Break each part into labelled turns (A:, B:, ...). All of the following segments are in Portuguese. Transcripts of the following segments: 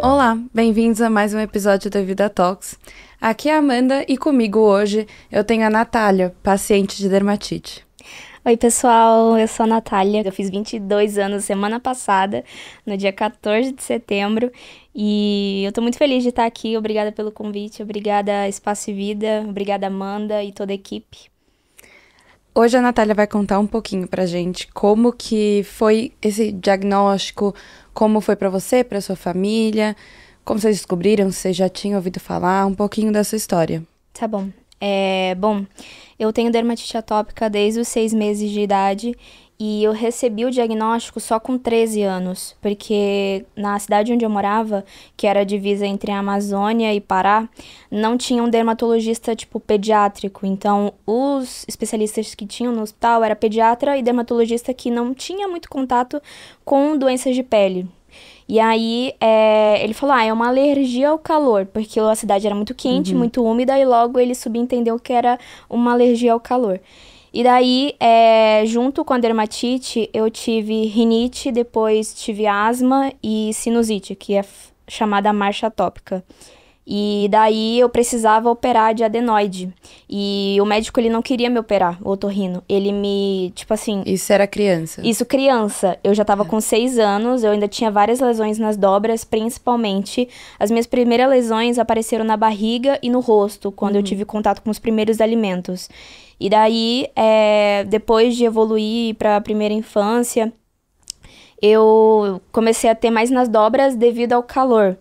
A: Olá, bem-vindos a mais um episódio da Vida Talks. Aqui é a Amanda e comigo hoje eu tenho a Natália, paciente de dermatite.
B: Oi pessoal, eu sou a Natália, eu fiz 22 anos semana passada, no dia 14 de setembro, e eu tô muito feliz de estar aqui, obrigada pelo convite, obrigada Espaço e Vida, obrigada Amanda e toda a equipe.
A: Hoje a Natália vai contar um pouquinho pra gente como que foi esse diagnóstico, como foi pra você, pra sua família, como vocês descobriram, se vocês já tinham ouvido falar, um pouquinho da sua história.
B: Tá bom. Bom, eu tenho dermatite atópica desde os 6 meses de idade e eu recebi o diagnóstico só com 13 anos, porque na cidade onde eu morava, que era a divisa entre a Amazônia e Pará, não tinha um dermatologista, tipo, pediátrico. Então, os especialistas que tinham no hospital era pediatra e dermatologista que não tinha muito contato com doenças de pele. E aí, ele falou, é uma alergia ao calor, porque a cidade era muito quente, muito úmida, e logo ele subentendeu que era uma alergia ao calor. E daí, junto com a dermatite, eu tive rinite, depois tive asma e sinusite, que é chamada marcha atópica. E daí eu precisava operar de adenoide. E o médico, ele não queria me operar, o otorrino. Ele me, tipo assim...
A: Isso era criança?
B: Isso, criança. Eu já tava com 6 anos, eu ainda tinha várias lesões nas dobras, principalmente. As minhas primeiras lesões apareceram na barriga e no rosto, quando eu tive contato com os primeiros alimentos. E daí, depois de evoluir para a primeira infância, eu comecei a ter mais nas dobras devido ao calor.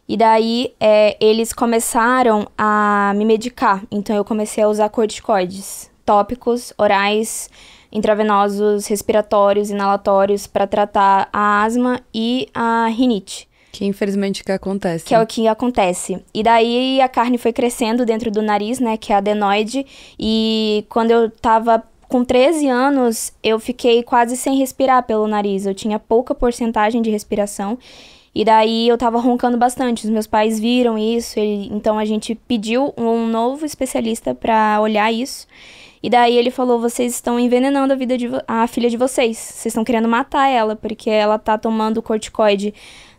B: E daí, eles começaram a me medicar. Então, eu comecei a usar corticoides tópicos, orais, intravenosos, respiratórios, inalatórios, para tratar a asma e a rinite.
A: Que infelizmente que acontece.
B: Que é o que acontece. E daí, a carne foi crescendo dentro do nariz, né, que é a adenoide. E quando eu tava com 13 anos, eu fiquei quase sem respirar pelo nariz. Eu tinha pouca porcentagem de respiração. E daí eu tava roncando bastante, os meus pais viram isso, então a gente pediu um novo especialista pra olhar isso. E daí ele falou, vocês estão envenenando a vida a filha de vocês estão querendo matar ela, porque ela tá tomando corticoide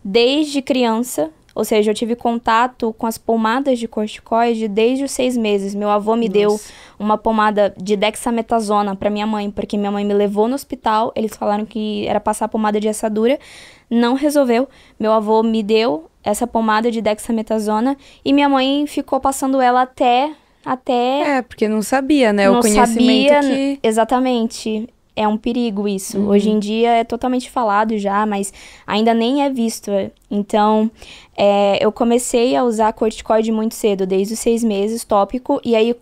B: desde criança. Ou seja, eu tive contato com as pomadas de corticoide desde os 6 meses. Meu avô me deu uma pomada de dexametasona para minha mãe, porque minha mãe me levou no hospital. Eles falaram que era passar pomada de assadura. Não resolveu. Meu avô me deu essa pomada de dexametasona e minha mãe ficou passando ela até...
A: porque não sabia, né?
B: Não
A: o conhecimento
B: sabia,
A: que...
B: Exatamente. É um perigo isso. Hoje em dia é totalmente falado já, mas ainda nem é visto. Então, eu comecei a usar corticoide muito cedo, desde os 6 meses, tópico. E aí,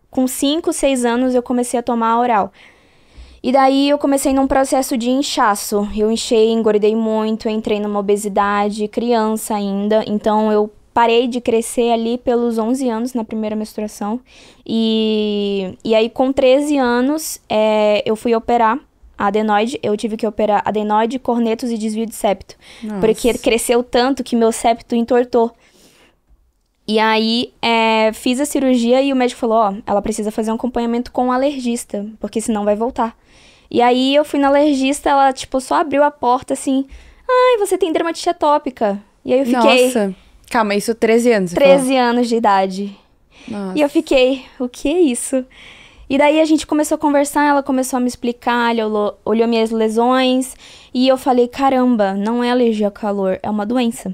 B: com 5, 6 anos, eu comecei a tomar oral. E daí, eu comecei num processo de inchaço. Eu inchei, engordei muito, entrei numa obesidade, criança ainda. Então, eu parei de crescer ali pelos 11 anos na primeira menstruação. E aí, com 13 anos, eu fui operar a adenoide. Eu tive que operar adenoide, cornetos e desvio de septo.
A: Nossa.
B: Porque cresceu tanto que meu septo entortou. E aí, fiz a cirurgia e o médico falou, ela precisa fazer um acompanhamento com um alergista, porque senão vai voltar. E aí, eu fui na alergista, ela, tipo, só abriu a porta, assim, ai, você tem dermatite atópica. E aí, eu fiquei...
A: Nossa. Calma, isso 13 anos, você
B: 13
A: falou?
B: anos de idade.
A: Nossa.
B: E eu fiquei, o que é isso? E daí a gente começou a conversar, ela começou a me explicar, ela olhou minhas lesões. E eu falei, caramba, não é alergia ao calor, é uma doença.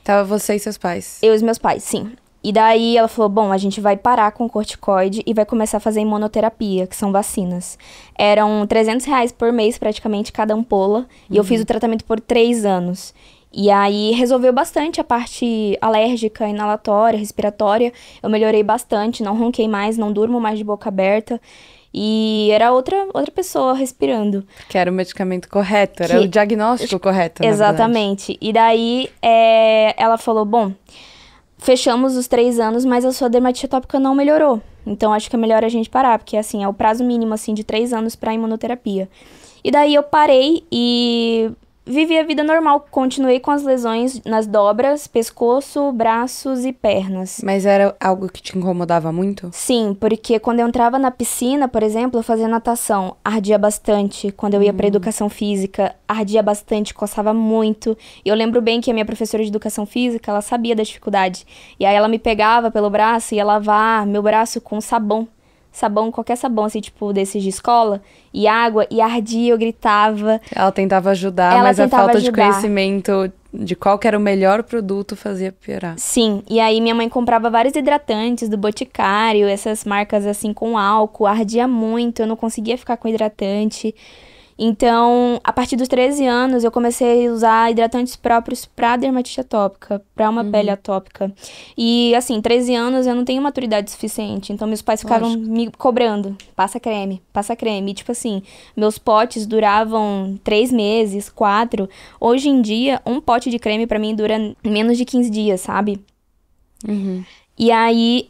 A: Tava você e seus pais?
B: Eu e os meus pais, sim. E daí ela falou, bom, a gente vai parar com o corticoide e vai começar a fazer imunoterapia, que são vacinas. Eram R$300 por mês, praticamente, cada ampola. E eu fiz o tratamento por 3 anos. E aí resolveu bastante a parte alérgica, inalatória, respiratória. Eu melhorei bastante, não ronquei mais, não durmo mais de boca aberta. E era outra pessoa respirando.
A: Que era o medicamento correto, era o diagnóstico correto, na
B: Exatamente.
A: verdade.
B: E daí ela falou, bom, fechamos os 3 anos, mas a sua dermatite atópica não melhorou. Então acho que é melhor a gente parar, porque assim, é o prazo mínimo assim, de 3 anos para imunoterapia. E daí eu parei e... vivi a vida normal, continuei com as lesões nas dobras, pescoço, braços e pernas.
A: Mas era algo que te incomodava muito?
B: Sim, porque quando eu entrava na piscina, por exemplo, eu fazia natação, ardia bastante. Quando eu ia para educação física, ardia bastante, coçava muito. E eu lembro bem que a minha professora de educação física, ela sabia da dificuldade. E aí ela me pegava pelo braço e ia lavar meu braço com sabão. Sabão, qualquer sabão, assim, tipo, desses de escola, e água, e ardia, eu gritava.
A: Ela tentava ajudar, mas a falta de conhecimento de qual que era o melhor produto fazia piorar.
B: Sim, e aí minha mãe comprava vários hidratantes do Boticário, essas marcas, assim, com álcool, ardia muito, eu não conseguia ficar com hidratante. Então, a partir dos 13 anos, eu comecei a usar hidratantes próprios pra dermatite atópica, pra uma pele atópica. E, assim, 13 anos eu não tenho maturidade suficiente. Então, meus pais ficavam me cobrando. Passa creme, passa creme. E, tipo assim, meus potes duravam 3 meses, 4. Hoje em dia, um pote de creme pra mim dura menos de 15 dias, sabe? E aí,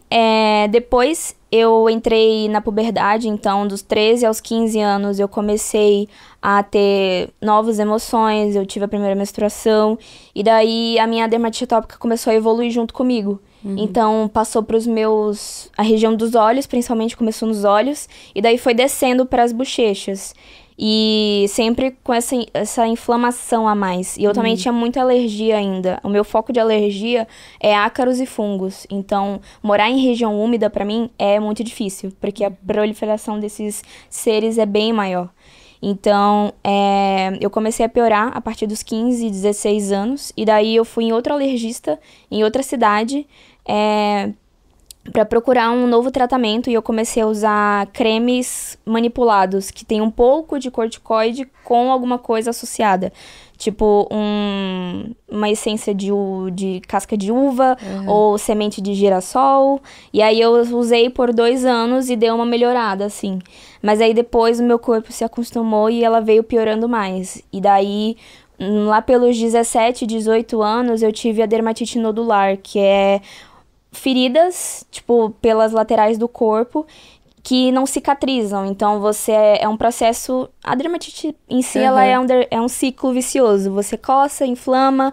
B: depois eu entrei na puberdade, então dos 13 aos 15 anos eu comecei a ter novas emoções, eu tive a primeira menstruação, e daí a minha dermatite atópica começou a evoluir junto comigo. Então passou a região dos olhos, principalmente começou nos olhos, e daí foi descendo para as bochechas. E sempre com essa inflamação a mais. E eu também tinha muita alergia ainda. O meu foco de alergia é ácaros e fungos. Então, morar em região úmida, pra mim, é muito difícil. Porque a proliferação desses seres é bem maior. Então, eu comecei a piorar a partir dos 15, 16 anos. E daí eu fui em outro alergista, em outra cidade, para procurar um novo tratamento, e eu comecei a usar cremes manipulados, que tem um pouco de corticoide com alguma coisa associada. Tipo, uma essência de casca de uva ou semente de girassol. E aí eu usei por 2 anos e deu uma melhorada, assim. Mas aí depois o meu corpo se acostumou e ela veio piorando mais. E daí, lá pelos 17, 18 anos, eu tive a dermatite nodular, que é feridas, tipo, pelas laterais do corpo, que não cicatrizam. Então, é um processo... A dermatite em si, ela é um ciclo vicioso. Você coça, inflama,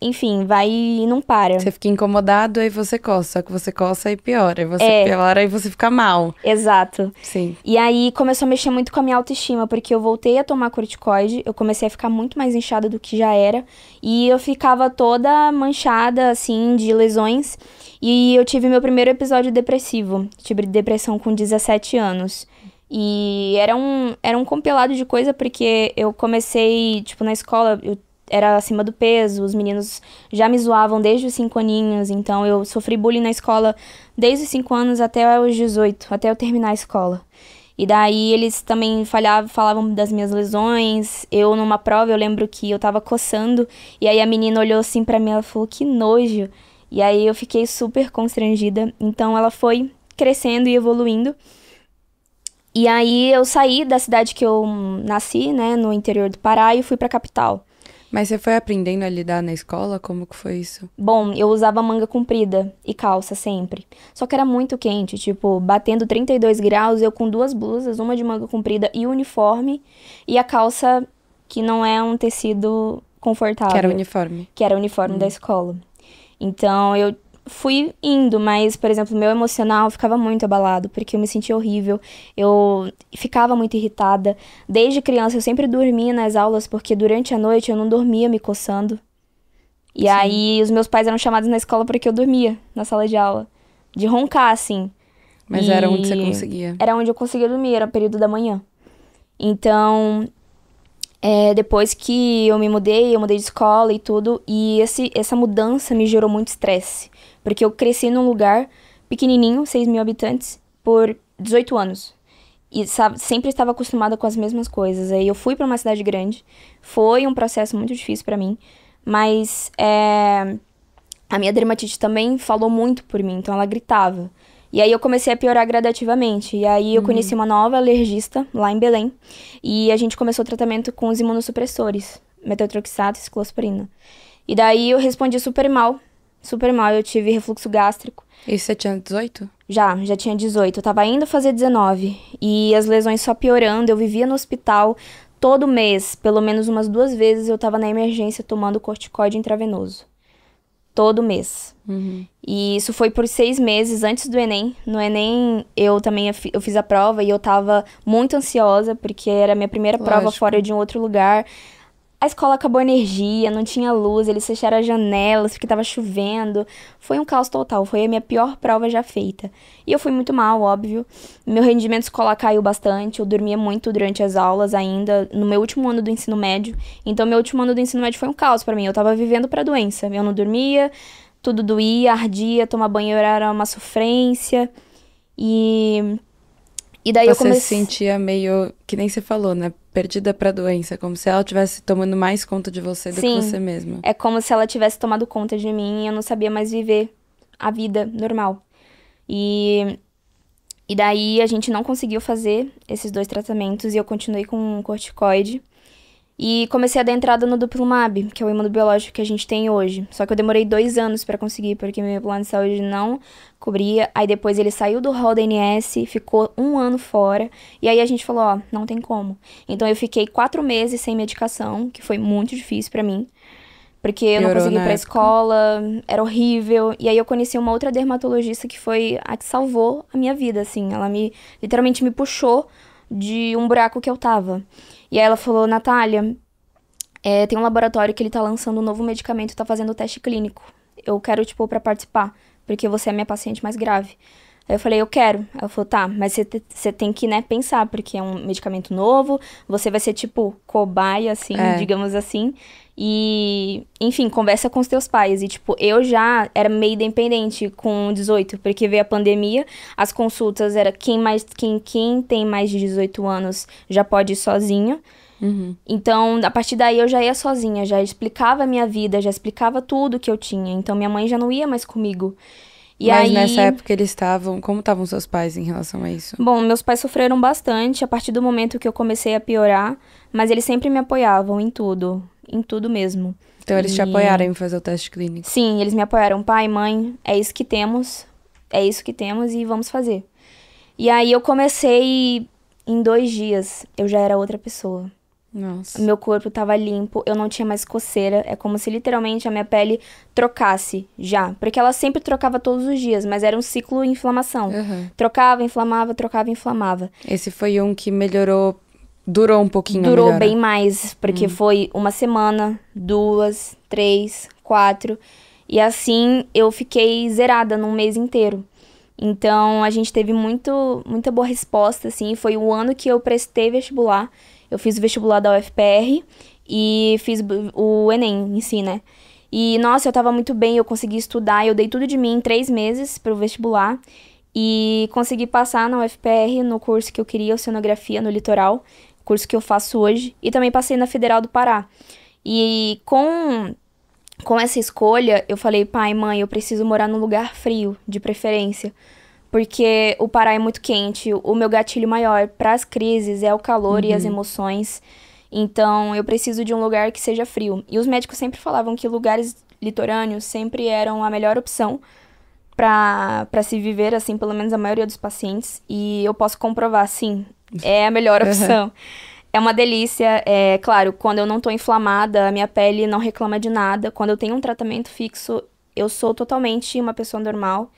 B: enfim, vai e não para.
A: Você fica incomodado, aí você coça. Só que você coça e piora. Aí você piora, aí você fica mal.
B: Exato.
A: Sim.
B: E aí começou a mexer muito com a minha autoestima, porque eu voltei a tomar corticoide, eu comecei a ficar muito mais inchada do que já era, e eu ficava toda manchada, assim, de lesões, e eu tive meu primeiro episódio depressivo. Tive depressão com 17 anos. E era um compilado de coisa, porque eu comecei, tipo, na escola, eu era acima do peso, os meninos já me zoavam desde os 5 aninhos, então eu sofri bullying na escola desde os 5 anos até os 18, até eu terminar a escola. E daí eles também falavam das minhas lesões. Eu, numa prova, eu lembro que eu tava coçando, e aí a menina olhou assim pra mim, ela falou, que nojo. E aí eu fiquei super constrangida, então ela foi crescendo e evoluindo. E aí eu saí da cidade que eu nasci, né, no interior do Pará, e fui pra capital.
A: Mas você foi aprendendo a lidar na escola? Como que foi isso?
B: Bom, eu usava manga comprida e calça sempre. Só que era muito quente, tipo, batendo 32 graus, eu com 2 blusas, uma de manga comprida e uniforme, e a calça que não é um tecido confortável.
A: Que era o uniforme.
B: Que era o uniforme da escola. Então, eu fui indo, mas, por exemplo, meu emocional ficava muito abalado, porque eu me sentia horrível, eu ficava muito irritada. Desde criança, eu sempre dormia nas aulas, porque durante a noite eu não dormia me coçando. E aí, os meus pais eram chamados na escola porque eu dormia na sala de aula, de roncar, assim.
A: Mas era onde você conseguia?
B: Era onde eu conseguia dormir, era o período da manhã. Então, depois que eu mudei de escola e tudo, e essa mudança me gerou muito estresse. Porque eu cresci num lugar pequenininho, 6 mil habitantes, por 18 anos. E sempre estava acostumada com as mesmas coisas. Aí eu fui para uma cidade grande. Foi um processo muito difícil para mim. Mas a minha dermatite também falou muito por mim, então ela gritava. E aí eu comecei a piorar gradativamente. E aí eu conheci uma nova alergista lá em Belém. E a gente começou o tratamento com os imunossupressores, metotrexato e ciclosporina. E daí eu respondi super mal. Super mal, eu tive refluxo gástrico.
A: E você tinha 18?
B: Já tinha 18. Eu tava indo fazer 19. E as lesões só piorando, eu vivia no hospital todo mês, pelo menos umas 2 vezes, eu tava na emergência tomando corticoide intravenoso. Todo mês. E isso foi por 6 meses antes do Enem. No Enem, eu fiz a prova e eu tava muito ansiosa, porque era a minha primeira prova fora de um outro lugar. A escola acabou a energia, não tinha luz, eles fecharam as janelas porque tava chovendo. Foi um caos total, foi a minha pior prova já feita. E eu fui muito mal, óbvio. Meu rendimento escolar caiu bastante, eu dormia muito durante as aulas ainda, no meu último ano do ensino médio. Então, meu último ano do ensino médio foi um caos pra mim, eu tava vivendo pra doença. Eu não dormia, tudo doía, ardia, tomar banho era uma sofrência. E daí eu comecei...
A: Você se sentia meio, que nem você falou, né? Perdida pra doença, como se ela estivesse tomando mais conta de você do que você mesma.
B: É como se ela tivesse tomado conta de mim e eu não sabia mais viver a vida normal. E daí a gente não conseguiu fazer esses 2 tratamentos e eu continuei com corticoide. E comecei a dar entrada no Dupilumab, que é o imunobiológico que a gente tem hoje. Só que eu demorei 2 anos pra conseguir, porque meu plano de saúde não cobria. Aí depois ele saiu do rol da ANS, ficou 1 ano fora. E aí a gente falou, ó, não tem como. Então eu fiquei 4 meses sem medicação, que foi muito difícil pra mim. Porque eu não conseguia ir pra escola, era horrível. E aí eu conheci uma outra dermatologista que foi a que salvou a minha vida, assim. Ela literalmente me puxou de um buraco que eu tava. E aí ela falou, Natália, tem um laboratório que ele tá lançando um novo medicamento, tá fazendo o teste clínico. Eu quero te pôr pra participar, porque você é a minha paciente mais grave. Aí eu falei, eu quero. Ela falou, tá, mas você tem que, né, pensar, porque é um medicamento novo, você vai ser, tipo, cobaia, assim, digamos assim. E, enfim, conversa com os teus pais. E, tipo, eu já era meio dependente com 18, porque veio a pandemia, as consultas era quem tem mais de 18 anos já pode ir sozinho. Então, a partir daí eu já ia sozinha, já explicava a minha vida, já explicava tudo que eu tinha. Então, minha mãe já não ia mais comigo.
A: Mas nessa época eles estavam... Como estavam seus pais em relação a isso?
B: Bom, meus pais sofreram bastante a partir do momento que eu comecei a piorar, mas eles sempre me apoiavam em tudo mesmo.
A: Então eles te apoiaram em fazer o teste clínico?
B: Sim, eles me apoiaram. Pai, mãe, é isso que temos e vamos fazer. E aí eu comecei, em 2 dias, eu já era outra pessoa.
A: Nossa.
B: Meu corpo tava limpo, eu não tinha mais coceira. É como se literalmente a minha pele trocasse já. Porque ela sempre trocava todos os dias, mas era um ciclo de inflamação. Trocava, inflamava, trocava, inflamava.
A: Esse foi um que melhorou, durou um pouquinho a
B: Durou
A: melhora.
B: bem mais, porque foi 1 semana, 2, 3, 4. E assim eu fiquei zerada num mês inteiro. Então a gente teve muita boa resposta, assim. Foi o ano que eu prestei vestibular. Eu fiz o vestibular da UFPR e fiz o Enem em si, né? E, nossa, eu tava muito bem, eu consegui estudar, eu dei tudo de mim em 3 meses pro vestibular. E consegui passar na UFPR no curso que eu queria, Oceanografia no Litoral, curso que eu faço hoje. E também passei na Federal do Pará. E com essa escolha, eu falei, pai, mãe, eu preciso morar num lugar frio, de preferência. Porque o Pará é muito quente, o meu gatilho maior para as crises é o calor e as emoções. Então, eu preciso de um lugar que seja frio. E os médicos sempre falavam que lugares litorâneos sempre eram a melhor opção para se viver, assim, pelo menos a maioria dos pacientes. E eu posso comprovar, sim, é a melhor opção. É uma delícia, claro, quando eu não tô inflamada, a minha pele não reclama de nada. Quando eu tenho um tratamento fixo, eu sou totalmente uma pessoa normal.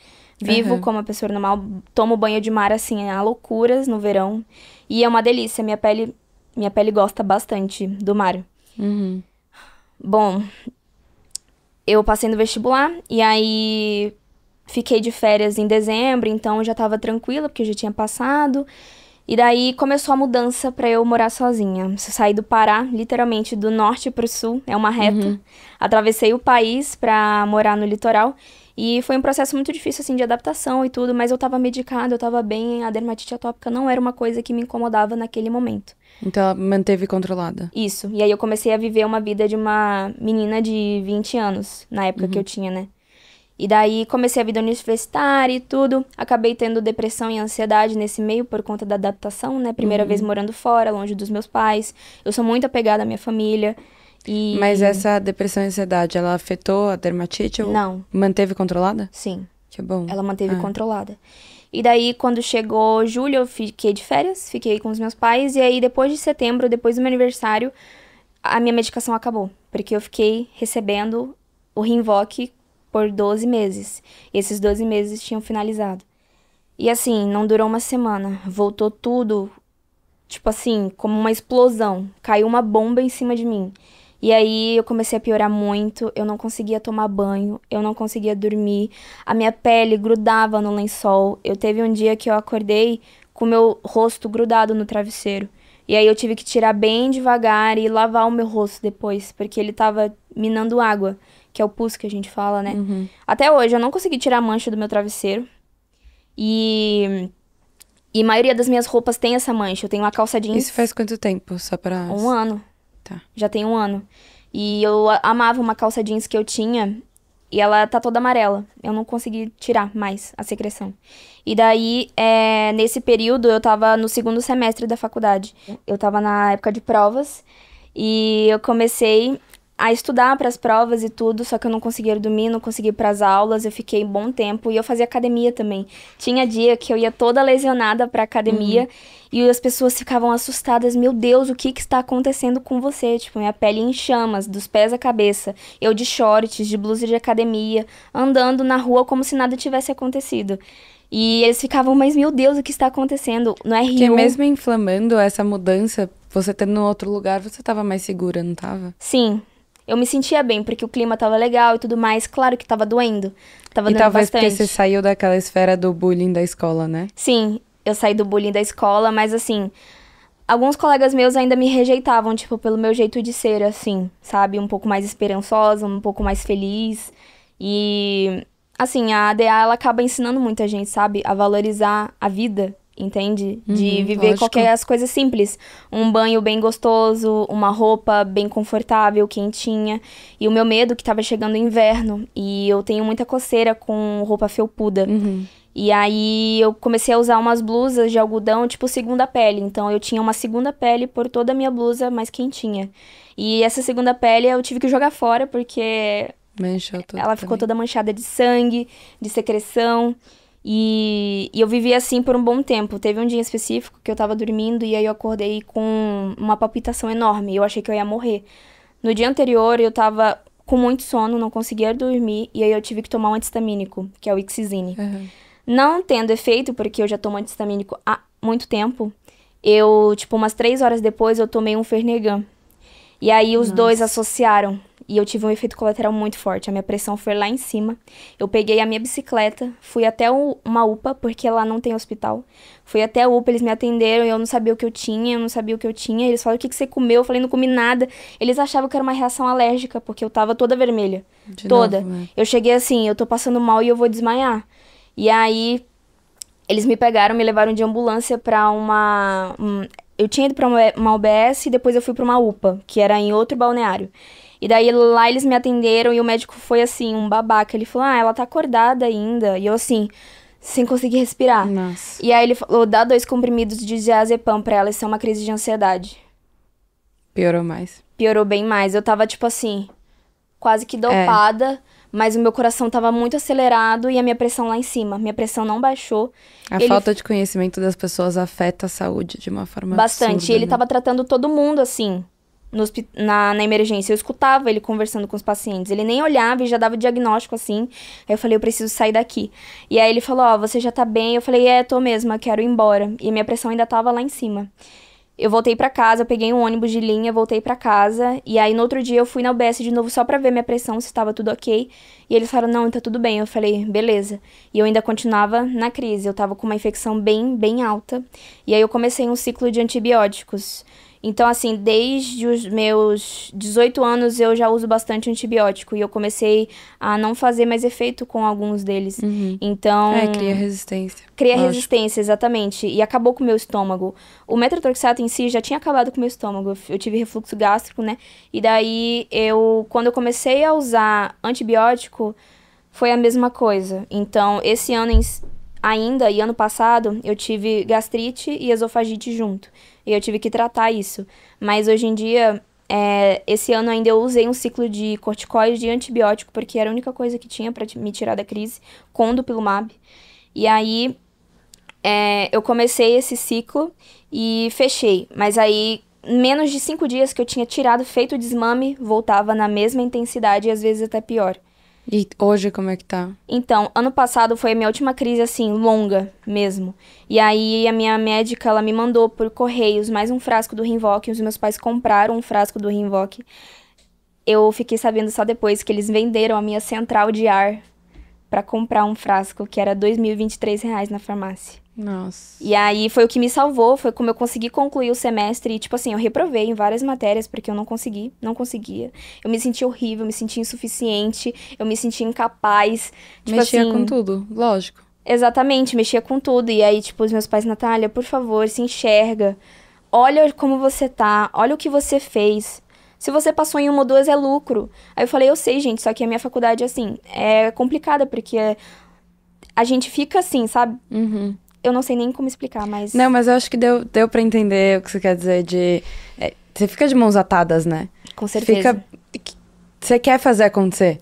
B: Vivo como uma pessoa normal, tomo banho de mar, assim, a loucuras no verão. E é uma delícia, minha pele gosta bastante do mar. Bom, eu passei no vestibular e aí fiquei de férias em dezembro, então eu já tava tranquila, porque eu já tinha passado. E daí começou a mudança pra eu morar sozinha. Eu saí do Pará, literalmente do norte pro sul, é uma reta. Atravessei o país pra morar no litoral. E foi um processo muito difícil, assim, de adaptação e tudo, mas eu tava medicada, eu tava bem, a dermatite atópica não era uma coisa que me incomodava naquele momento.
A: Então ela manteve controlada?
B: Isso, e aí eu comecei a viver uma vida de uma menina de 20 anos, na época que eu tinha, né? E daí comecei a vida universitária e tudo, acabei tendo depressão e ansiedade nesse meio por conta da adaptação, né? Primeira vez morando fora, longe dos meus pais, eu sou muito apegada à minha família.
A: Mas essa depressão e ansiedade, ela afetou a dermatite ou
B: não.
A: Manteve controlada?
B: Sim.
A: Que bom.
B: Ela manteve controlada. E daí, quando chegou julho, eu fiquei de férias, fiquei com os meus pais. E aí, depois de setembro, depois do meu aniversário, a minha medicação acabou. Porque eu fiquei recebendo o Rinvoq por 12 meses. E esses 12 meses tinham finalizado. E assim, não durou uma semana. Voltou tudo, tipo assim, como uma explosão. Caiu uma bomba em cima de mim. E aí eu comecei a piorar muito, eu não conseguia tomar banho, eu não conseguia dormir, a minha pele grudava no lençol. Eu teve um dia que eu acordei com o meu rosto grudado no travesseiro. E aí eu tive que tirar bem devagar e lavar o meu rosto depois, porque ele tava minando água, que é o pus que a gente fala, né? Até hoje eu não consegui tirar a mancha do meu travesseiro. E a maioria das minhas roupas tem essa mancha. Eu tenho uma calça jeans.
A: Isso faz quanto tempo? Só pra...
B: 1 ano.
A: Tá.
B: Já tem 1 ano. E eu amava uma calça jeans que eu tinha e ela tá toda amarela. Eu não consegui tirar mais a secreção. E daí, nesse período, eu tava no 2º semestre da faculdade. Eu tava na época de provas e eu comecei a estudar para as provas e tudo, só que eu não conseguia dormir, não conseguia ir para as aulas, eu fiquei um bom tempo e eu fazia academia também. Tinha dia que eu ia toda lesionada para academia e as pessoas ficavam assustadas, meu Deus, o que está acontecendo com você? Tipo, minha pele em chamas, dos pés à cabeça, eu de shorts, de blusa de academia, andando na rua como se nada tivesse acontecido. E eles ficavam, mas meu Deus, o que está acontecendo? No RU...
A: Porque mesmo inflamando essa mudança, você estando em outro lugar, você tava mais segura, não tava?
B: Sim. Eu me sentia bem, porque o clima tava legal e tudo mais. Claro que tava doendo. Tava doendo
A: talvez
B: bastante.
A: porque você saiu daquela esfera do bullying da escola, né?
B: Sim, eu saí do bullying da escola, mas assim... Alguns colegas meus ainda me rejeitavam, tipo, pelo meu jeito de ser, assim, sabe? Um pouco mais esperançosa, um pouco mais feliz. E... Assim, a ADA, ela acaba ensinando muita gente, sabe? A valorizar a vida, entende? De viver as coisas simples. Um banho bem gostoso, uma roupa bem confortável, quentinha. E o meu medo que tava chegando o inverno. E eu tenho muita coceira com roupa felpuda. E aí eu comecei a usar umas blusas de algodão, tipo segunda pele. Então eu tinha uma segunda pele por toda a minha blusa mais quentinha. E essa segunda pele eu tive que jogar fora, porque...
A: Manchou tudo
B: ela ficou toda manchada de sangue, de secreção. E eu vivi assim por um bom tempo. Teve um dia específico que eu tava dormindo e aí eu acordei com uma palpitação enorme. Eu achei que eu ia morrer. No dia anterior eu tava com muito sono, não conseguia dormir. E aí eu tive que tomar um antistamínico, que é o Ixizine. Não tendo efeito, porque eu já tomo antistamínico há muito tempo. Eu, tipo, umas 3 horas depois eu tomei um Fernegan. E aí os dois associaram. E eu tive um efeito colateral muito forte. A minha pressão foi lá em cima. Eu peguei a minha bicicleta, fui até uma UPA, porque lá não tem hospital. Fui até a UPA, eles me atenderam e eu não sabia o que eu tinha, Eles falaram, o que você comeu? Eu falei, não comi nada. Eles achavam que era uma reação alérgica, porque eu tava toda vermelha. Toda.
A: Novo, né?
B: Eu cheguei assim, eu tô passando mal e eu vou desmaiar. E aí, eles me pegaram, me levaram de ambulância pra eu tinha ido pra uma UBS e depois eu fui pra uma UPA, que era em outro balneário. E daí lá eles me atenderam e o médico foi assim, um babaca. Ele falou, ela tá acordada ainda. E eu assim, sem conseguir respirar.
A: Nossa.
B: E aí ele falou, dá 2 comprimidos de diazepam pra ela, isso é uma crise de ansiedade.
A: Piorou mais.
B: Piorou bem mais. Eu tava tipo assim, quase que dopada, mas o meu coração tava muito acelerado e a minha pressão lá em cima. Minha pressão não baixou.
A: A falta de conhecimento das pessoas afeta a saúde de uma forma
B: bastante.
A: absurda,
B: E ele
A: né?
B: tava tratando todo mundo assim. Na emergência, eu escutava ele conversando com os pacientes. Ele nem olhava e já dava o diagnóstico assim. Aí eu falei, eu preciso sair daqui. E aí ele falou, você já tá bem? Eu falei, tô mesmo, eu quero ir embora. E minha pressão ainda tava lá em cima. Eu voltei pra casa, eu peguei um ônibus de linha, voltei pra casa. E aí no outro dia eu fui na UBS de novo só pra ver minha pressão, se tava tudo ok. E eles falaram, não, tá tudo bem. Eu falei, beleza. E eu ainda continuava na crise, eu tava com uma infecção bem, bem alta. E aí eu comecei um ciclo de antibióticos. Então, assim, desde os meus 18 anos eu já uso bastante antibiótico. E eu comecei a não fazer mais efeito com alguns deles. Então...
A: cria resistência.
B: Cria
A: Lógico.
B: resistência, exatamente. E acabou com o meu estômago. O metotrexato em si já tinha acabado com o meu estômago. Eu tive refluxo gástrico, né? E daí, quando eu comecei a usar antibiótico, foi a mesma coisa. Então, esse ano ainda, e ano passado, eu tive gastrite e esofagite junto. E eu tive que tratar isso. Mas hoje em dia, esse ano ainda eu usei um ciclo de corticoides de antibiótico, porque era a única coisa que tinha pra me tirar da crise, com o Dupilumab. E aí, Eu comecei esse ciclo e fechei. Mas aí, menos de 5 dias que eu tinha tirado, feito o desmame, voltava na mesma intensidade e às vezes até pior.
A: E hoje como é que tá?
B: Então, ano passado foi a minha última crise, assim, longa mesmo. E aí, a minha médica, ela me mandou por correios mais um frasco do Rinvoq. Os meus pais compraram um frasco do Rinvoq. Eu fiquei sabendo só depois que eles venderam a minha central de ar pra comprar um frasco, que era R$ 2.023 na farmácia.
A: Nossa.
B: E aí, foi o que me salvou, foi como eu consegui concluir o semestre. E, tipo assim, eu reprovei em várias matérias, porque eu não conseguia. Eu me sentia horrível, eu me sentia insuficiente, eu me sentia incapaz. Tipo
A: Mexia
B: assim,
A: com tudo, lógico.
B: exatamente, mexia com tudo. E aí, tipo, os meus pais, Natália, por favor, se enxerga. Olha como você tá, olha o que você fez. Se você passou em 1 ou 2, é lucro. Aí eu falei, eu sei, gente, só que a minha faculdade, assim, é complicada, porque a gente fica assim, sabe?
A: Uhum.
B: Eu não sei nem como explicar, mas...
A: Não, mas eu acho que deu pra entender o que você quer dizer de... você fica de mãos atadas, né?
B: Com certeza.
A: Você quer fazer acontecer.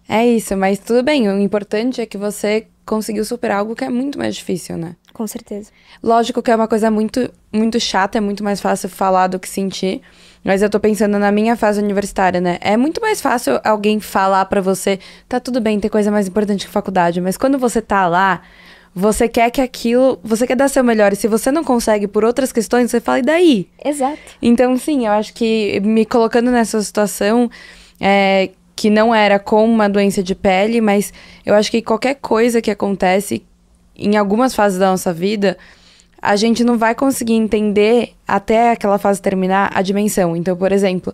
A: É isso, mas tudo bem. O importante é que você conseguiu superar algo que é muito mais difícil, né?
B: Com certeza.
A: Lógico que é uma coisa muito, muito chata, é muito mais fácil falar do que sentir. Mas eu tô pensando na minha fase universitária, né? É muito mais fácil alguém falar pra você, tá tudo bem, tem coisa mais importante que faculdade. Mas quando você tá lá, você quer que aquilo... Você quer dar seu melhor. E se você não consegue por outras questões, você fala, e daí?
B: Exato.
A: Então, sim, eu acho que me colocando nessa situação... que não era com uma doença de pele, mas eu acho que qualquer coisa que acontece em algumas fases da nossa vida, a gente não vai conseguir entender até aquela fase terminar a dimensão. Então, por exemplo,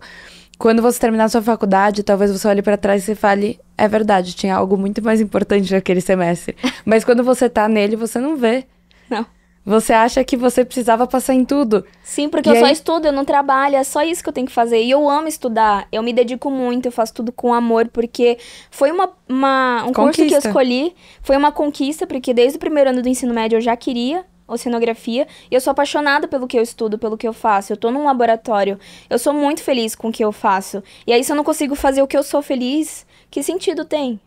A: quando você terminar a sua faculdade, talvez você olhe pra trás e fale, é verdade, tinha algo muito mais importante naquele semestre. Mas quando você tá nele, você não vê.
B: Não.
A: Você acha que você precisava passar em tudo.
B: Sim, porque
A: E
B: eu só
A: aí-
B: estudo, eu não trabalho, é só isso que eu tenho que fazer. E eu amo estudar, eu me dedico muito, eu faço tudo com amor, porque foi um curso que eu
A: Conquista.
B: escolhi, foi uma conquista, porque desde o primeiro ano do ensino médio eu já queria oceanografia, e eu sou apaixonada pelo que eu estudo, pelo que eu faço. Eu tô num laboratório, eu sou muito feliz com o que eu faço. E aí, se eu não consigo fazer o que eu sou feliz, que sentido tem?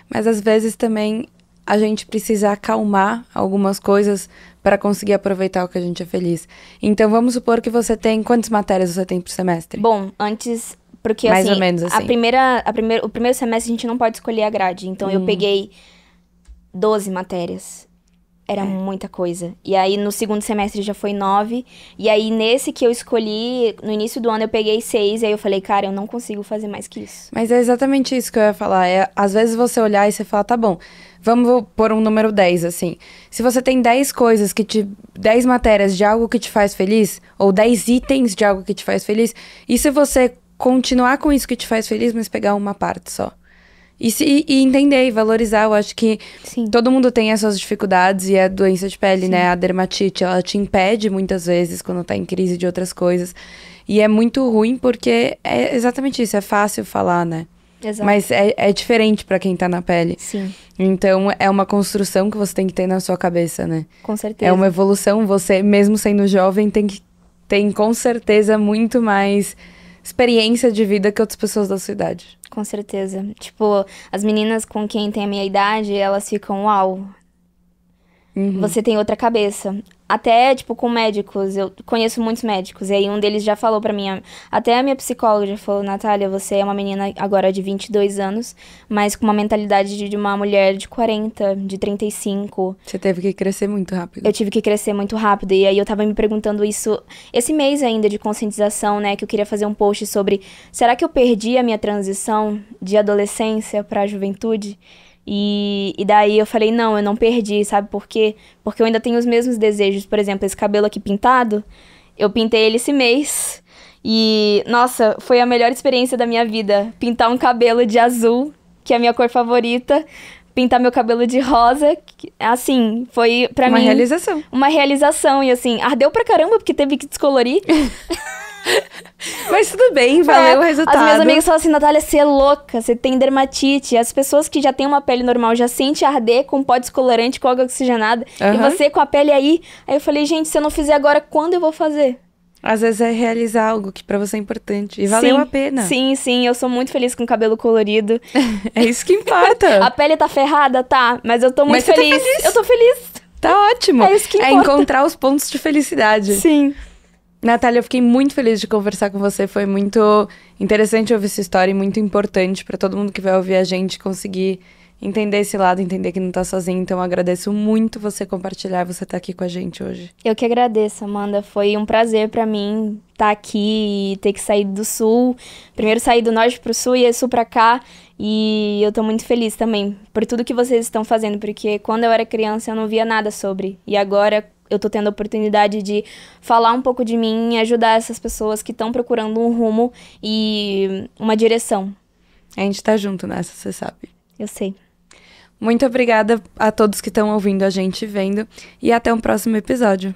A: Mas às vezes também a gente precisa acalmar algumas coisas para conseguir aproveitar o que a gente é feliz. Então vamos supor que você tem... Quantas matérias você tem por semestre?
B: Bom, antes, porque
A: Mais
B: assim,
A: ou menos assim.
B: o primeiro semestre a gente não pode escolher a grade. Então eu peguei 12 matérias. Era muita coisa. E aí no segundo semestre já foi 9. E aí nesse que eu escolhi, no início do ano eu peguei 6. E aí eu falei, cara, eu não consigo fazer mais que isso.
A: Mas é exatamente isso que eu ia falar. Às vezes você olhar e você falar, tá bom, vamos pôr um número 10, assim. Se você tem 10 coisas 10 matérias de algo que te faz feliz, ou 10 itens de algo que te faz feliz, e se você continuar com isso que te faz feliz, mas pegar uma parte só? E entender e valorizar, eu acho que
B: Sim.
A: todo mundo tem as suas dificuldades e a doença de pele, né? A dermatite, ela te impede muitas vezes quando tá em crise de outras coisas. E é muito ruim porque é exatamente isso, é fácil falar, né?
B: Exato.
A: Mas é diferente pra quem tá na pele.
B: Sim,
A: Então, é uma construção que você tem que ter na sua cabeça, né?
B: com certeza.
A: É uma evolução. Você, mesmo sendo jovem, tem com certeza muito mais experiência de vida que outras pessoas da sua idade.
B: Com certeza. Tipo, as meninas com quem tem a minha idade, elas ficam, uau, você tem outra cabeça. Até, tipo, com médicos, eu conheço muitos médicos, e aí um deles já falou pra mim, até a minha psicóloga já falou, Natália, você é uma menina agora de 22 anos, mas com uma mentalidade de uma mulher de 40, de 35.
A: Você teve que crescer muito rápido.
B: Eu tive que crescer muito rápido, e aí eu tava me perguntando isso esse mês ainda de conscientização, né, que eu queria fazer um post sobre, será que eu perdi a minha transição de adolescência pra juventude? E daí eu falei, não, eu não perdi, sabe por quê? Porque eu ainda tenho os mesmos desejos. Por exemplo, esse cabelo aqui pintado, eu pintei ele esse mês. E, nossa, foi a melhor experiência da minha vida. Pintar um cabelo de azul, que é a minha cor favorita. Pintar meu cabelo de rosa, assim, foi pra mim...
A: Uma realização.
B: Uma realização, e assim, ardeu pra caramba, porque teve que descolorir.
A: Mas tudo bem, valeu o resultado.
B: As minhas amigas falam assim, Natália, você é louca, você tem dermatite. As pessoas que já têm uma pele normal já sentem arder com pó descolorante, com água oxigenada. E você com a pele aí. Aí eu falei, gente, se eu não fizer agora, quando eu vou fazer?
A: Às vezes é realizar algo que pra você é importante. E valeu a pena.
B: Sim, sim, eu sou muito feliz com o cabelo colorido.
A: É isso que importa.
B: A pele tá ferrada, tá, mas eu tô muito
A: Mas você tá
B: feliz.
A: feliz.
B: Eu tô feliz.
A: Tá ótimo.
B: É isso que importa.
A: Encontrar os pontos de felicidade.
B: Sim.
A: Natália, eu fiquei muito feliz de conversar com você. Foi muito interessante ouvir essa história e muito importante para todo mundo que vai ouvir a gente conseguir entender esse lado, entender que não tá sozinho. Então, eu agradeço muito você compartilhar, você tá aqui com a gente hoje.
B: Eu que agradeço, Amanda. Foi um prazer pra mim estar aqui e ter que sair do sul. Primeiro sair do norte pro sul e sul pra cá. E eu tô muito feliz também por tudo que vocês estão fazendo, porque quando eu era criança eu não via nada sobre. E agora eu tô tendo a oportunidade de falar um pouco de mim e ajudar essas pessoas que estão procurando um rumo e uma direção.
A: A gente tá junto nessa, você sabe.
B: Eu sei.
A: Muito obrigada a todos que estão ouvindo a gente e vendo. E até um próximo episódio.